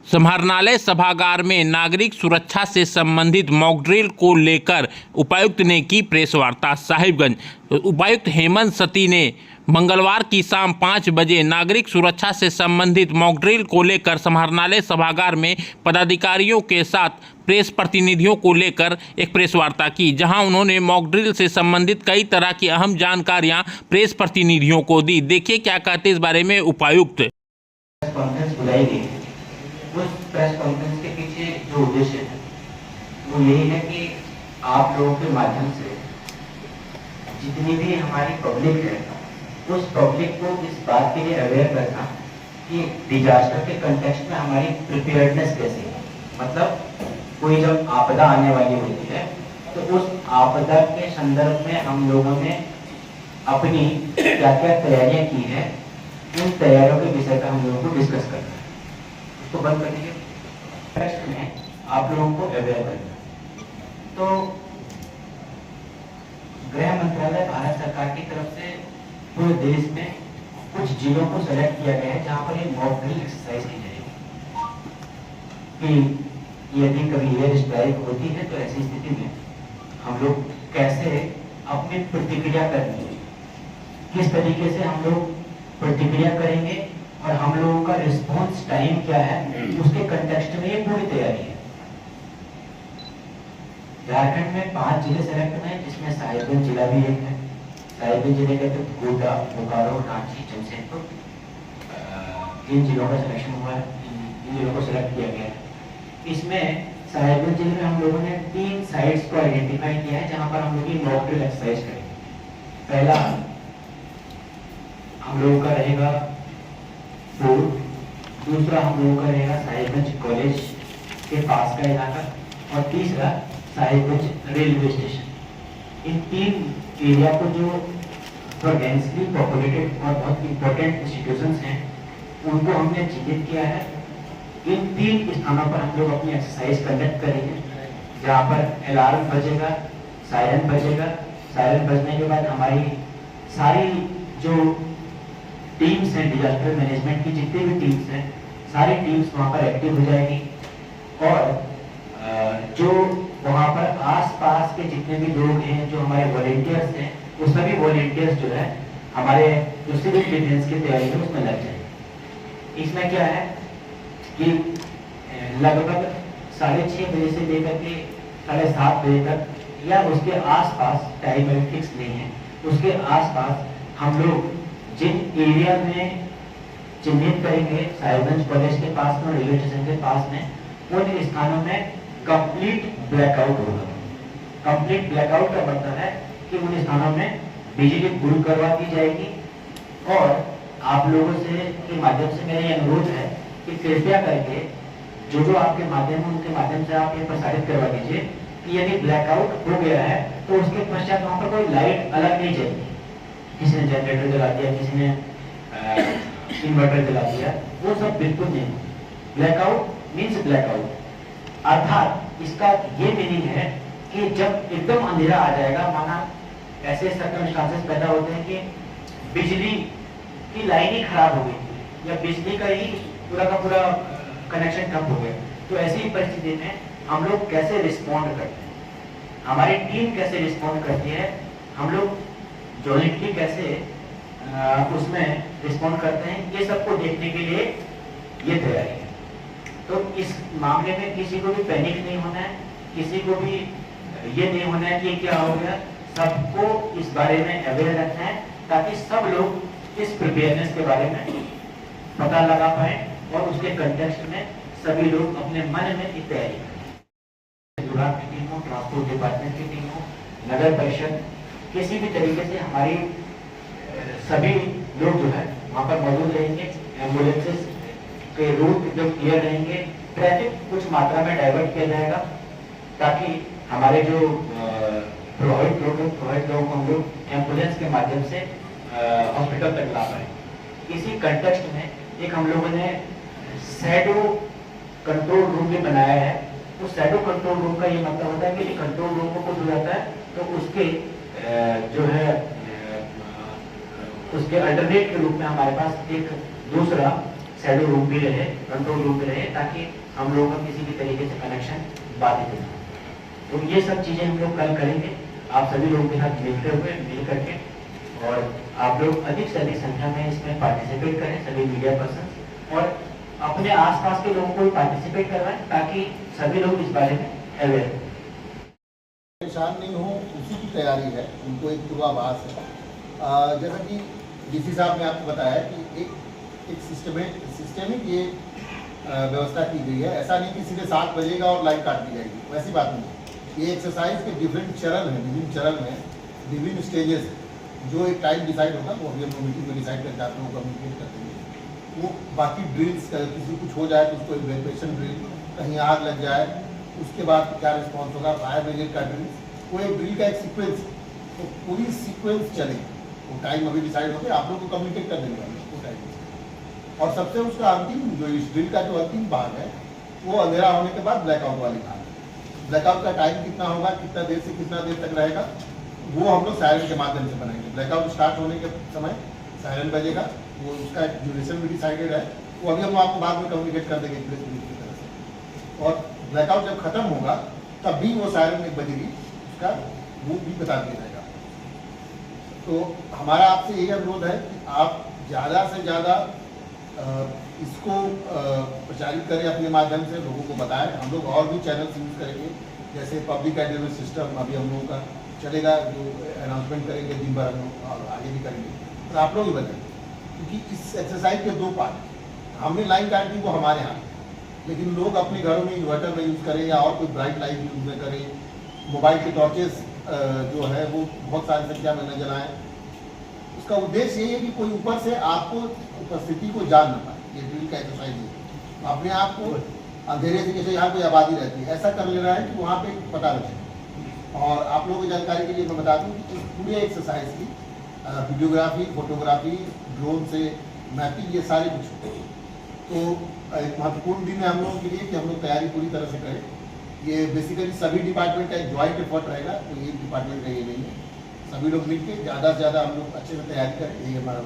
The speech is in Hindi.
समाहरणालय सभागार में नागरिक सुरक्षा से संबंधित मॉक ड्रिल को लेकर उपायुक्त ने की प्रेस वार्ता। साहिबगंज उपायुक्त हेमंत सती ने मंगलवार की शाम 5 बजे नागरिक सुरक्षा से संबंधित मॉक ड्रिल को लेकर समाहरणालय सभागार में पदाधिकारियों के साथ प्रेस प्रतिनिधियों को लेकर एक प्रेस वार्ता की, जहां उन्होंने मॉक ड्रिल से संबंधित कई तरह की अहम जानकारियां प्रेस प्रतिनिधियों को दी। देखिए क्या कहते इस बारे में उपायुक्त। कॉन्फ्रेंस बुलाई गई है। उस प्रेस कॉन्फ्रेंस के पीछे जो उद्देश्य है वो यही है कि आप लोगों के माध्यम से जितनी भी हमारी पब्लिक है उस पब्लिक को इस बात के लिए अवेयर करना कि डिजास्टर के कंटेक्स्ट में हमारी प्रिपेयर्डनेस कैसी है। मतलब कोई जब आपदा आने वाली होती है तो उस आपदा के संदर्भ में हम लोगों ने अपनी क्या क्या तैयारियां की है, उन तैयारियों के विषय पर हम लोगों को डिस्कस करना है। उसको बंद करने के टेक्स्ट में आप लोगों को अवेयर करना है। तो गृह मंत्रालय भारत सरकार की तरफ से पूरे देश में कुछ जिलों को सेलेक्ट किया गया है जहां पर ये मॉक ड्रिल एक्सरसाइज की जाएगी कि यदि कभी एयर स्ट्राइक होती है तो ऐसी स्थिति में हम लोग कैसे अपनी प्रतिक्रिया करनी है, किस तरीके से हम लोग प्रतिक्रिया करेंगे और हम लोगों का रिस्पॉन्स टाइम क्या है, उसके कंटेक्स्ट में ये पूरी तैयारी है। झारखंड में 5 जिले सेलेक्ट हुए हैं जिसमें साहिबगंज जिला भी एक है। साहिबगंज जिले के तो गोड्डा, बोकारो, रांची, जमशेदपुर, इन जिलों का सिलेक्शन हुआ है, इन जिलों को सिलेक्ट किया गया है। इसमें साहिबगंज जिले में हम लोगों ने 3 साइट्स को आइडेंटिफाई किया है जहां पर हम लोग मॉक ड्रिल एक्सरसाइज करेंगे। पहला हम लोगों का रहेगा फोर्ट, दूसरा हम लोगों का रहेगा साहिबगंज कॉलेज के पास का इलाका और तीसरा साहिबगंज रेलवे स्टेशन। इन 3 एरिया को जो डेंसली पॉपुलेटेड और बहुत इंपॉर्टेंट इंस्टीट्यूशंस हैं उनको हमने चिन्हित किया है। इन 3 स्थानों पर हम लोग अपनी एक्सरसाइज कंडक्ट करेंगे जहाँ पर अलार्म बजेगा, सायरन बजेगा। सायरन बजने के बाद हमारी सारी जो टीम्स हैं, डिजास्टर मैनेजमेंट की जितनी भी टीम्स हैं, सारी टीम्स वहाँ पर एक्टिव हो जाएगी और जो वहाँ पर आसपास के जितने भी लोग हैं, जो हमारे वॉलेंटियर्स हैं, वो सभी वॉलेंटियर्स जो है हमारे जो सिविल डिफेंस की तैयारी है उसमें लग जाएंगे। इसमें क्या है कि लगभग 6:30 बजे से लेकर के 7:30 बजे तक या उसके आसपास, टाइम फिक्स नहीं है, उसके आसपास हम लोग जिन एरिया में चिन्हित करेंगे साहिबगंज कॉलेज के पास में, रेलवे स्टेशन के पास में, उन स्थानों में कंप्लीट ब्लैकआउट होगा। कंप्लीट ब्लैकआउट का मतलब है कि उन स्थानों में बिजली गुल करवा दी जाएगी और आप लोगों से के माध्यम से मेरा अनुरोध है कि कृपया करके जो आपके माध्यम है उनके माध्यम से आप ये प्रसारित करवा दीजिए कि यदि ब्लैकआउट हो गया है तो उसके पश्चात वहां पर कोई लाइट अलग नहीं जलेगी। किसी ने जनरेटर जला दिया, किसी ने इन्वर्टर जला दिया, वो सब बिल्कुल नहीं। ब्लैकआउट मीन्स ब्लैकआउट, अर्थात इसका ये मीनिंग है कि जब एकदम अंधेरा आ जाएगा, माना ऐसे सर्कमस्टांसेस पैदा होते हैं कि बिजली की लाइन ही खराब हो गई या बिजली का ही पूरा का पूरा कनेक्शन ठप हो गया, तो ऐसी परिस्थिति में हम लोग कैसे रिस्पॉन्ड करते हैं, हमारी टीम कैसे रिस्पॉन्ड करती है, हम लोग जॉइंटली कैसे उसमें रिस्पॉन्ड करते हैं, ये सबको देखने के लिए ये तैयारी है। तो इस मामले में किसी को भी पैनिक नहीं होना है, किसी को भी ये नहीं होना है कि क्या हो गया, सबको इस बारे में अवेयर रखना है ताकि सब लोग इस प्रिपेयरनेस के बारे में पता लगा पाए और उसके कंटेक्स्ट में सभी लोग अपने मन में की तैयारी करें। विभाग की टीम हो, ट्रांसपोर्ट डिपार्टमेंट की टीम हो, नगर परिषद, किसी भी तरीके से हमारी सभी लोग जो है वहाँ पर मौजूद रहेंगे। एम्बुलेंसेस के रूट एकदम क्लियर रहेंगे, ट्रैफिक कुछ मात्रा में डाइवर्ट किया जाएगा ताकि हमारे जो प्रभावित लोगों को हम लोग एम्बुलेंस के माध्यम से हॉस्पिटल तक ला पाए। इसी कंटेक्स्ट में एक हम लोगों ने शैडो कंट्रोल रूम भी बनाया है। उस शैडो कंट्रोल रूम का ये मतलब होता है कि कंट्रोल रूम को कुछ हो जाता है तो उसके जो है उसके अल्टरनेट के रूप में हमारे पास एक दूसरा शैडो रूम भी रहे, कंट्रोल रूम भी रहे, ताकि हम लोगों का किसी भी तरीके से कनेक्शन बाधित ना हो। तो ये सब चीज़ें हम लोग कल करेंगे, आप सभी लोगों के साथ मिल करके, और आप लोग अधिक से अधिक संख्या में इसमें पार्टिसिपेट करें, सभी मीडिया पर्सन, और अपने आसपास के लोगों को भी पार्टिसिपेट करवाएं, ताकि सभी लोग इस बारे में अवेयर हों। परेशान नहीं हो, उसी की तैयारी है, उनको एक पूर्वाभास है। जैसा कि डीसी साहब ने आपको बताया कि एक सिस्टमिक ये व्यवस्था की गई है। ऐसा नहीं कि सीधे 7 बजेगा और लाइट काट दी जाएगी, वैसी बात नहीं है। ये एक्सरसाइज के डिफरेंट चरण हैं, विभिन्न चरण में विभिन्न स्टेजेस हैं। जो एक टाइम डिसाइड होगा वो अभी हम लोग मीटिंग में डिसाइड करके आप लोगों को कम्युनिकेट कर देंगे। वो बाकी ड्रिल्स, किसी कुछ हो जाए तो उसको इवैक्यूएशन ड्रिल, कहीं आग लग जाए उसके बाद क्या रिस्पॉन्स होगा, फायर ब्रिगेड का ड्रिल, वो एक ड्रिल का एक सीक्वेंस, तो पूरी सीक्वेंस चलेगी। वो टाइम अभी डिसाइड होकर आप लोग को कम्युनिकेट कर देंगे वो टाइम। और सबसे उसका अंतिम जो इस ड्रिल का जो अंतिम भाग है वो अंधेरा होने के बाद ब्लैकआउट वाली भाग है। ब्लैकआउट का टाइम कितना होगा, कितना देर से कितना देर तक रहेगा, वो हम लोग सायरन के माध्यम से बनाएंगे। ब्लैकआउट स्टार्ट होने के समय सायरन बजेगा, वो उसका ड्यूरेशन भी डिसाइडेड है, वो अभी हम आपको बाद में कम्युनिकेट कर देंगे प्रेस रिलीज की तरह से। और ब्लैकआउट जब खत्म होगा तब भी वो सायरन 1 बजेगी, उसका वो भी बता दिया जाएगा। तो हमारा आपसे यही अनुरोध है कि आप ज़्यादा से ज़्यादा इसको प्रचारित करें, अपने माध्यम से लोगों को बताएं। हम लोग और भी चैनल्स यूज़ करेंगे, जैसे पब्लिक एड्रेस सिस्टम अभी हम लोगों का चलेगा, जो अनाउंसमेंट करेंगे दिन भर हम लोग, और आगे भी करेंगे। तो आप लोग ही बताएंगे, क्योंकि इस एक्सरसाइज के 2 पार्ट। हमने लाइन काट दी वो हमारे यहाँ, लेकिन लोग अपने घरों में इन्वर्टर में यूज़ करें या और कोई ब्राइट लाइट यूज़ में करें, मोबाइल के टॉर्चेस जो है वो बहुत सारी संख्या में न जलाएं। उसका उद्देश्य यही है कि कोई ऊपर से आपको उपस्थिति को जान न पाए। ये ड्रिल का एक्सरसाइज है, अपने आप को अंधेरे से, जैसे यहाँ कोई आबादी रहती है, ऐसा कर लेना है कि वहाँ पे पता लगे। और आप लोगों की जानकारी के लिए मैं बता दूँ कि इस पूरे एक्सरसाइज की वीडियोग्राफी, फोटोग्राफी, ड्रोन से मैपिंग, ये सारी कुछ। तो एक महत्वपूर्ण दिन है हम लोगों के लिए कि हम लोग तैयारी पूरी तरह से करें। ये बेसिकली सभी डिपार्टमेंट का एक ज्वाइंट एफर्ट रहेगा, तो ये डिपार्टमेंट का ये नहीं है। सभी लोग मिलकर ज़्यादा से ज़्यादा हम लोग अच्छे से तैयारी करें, यही हमारा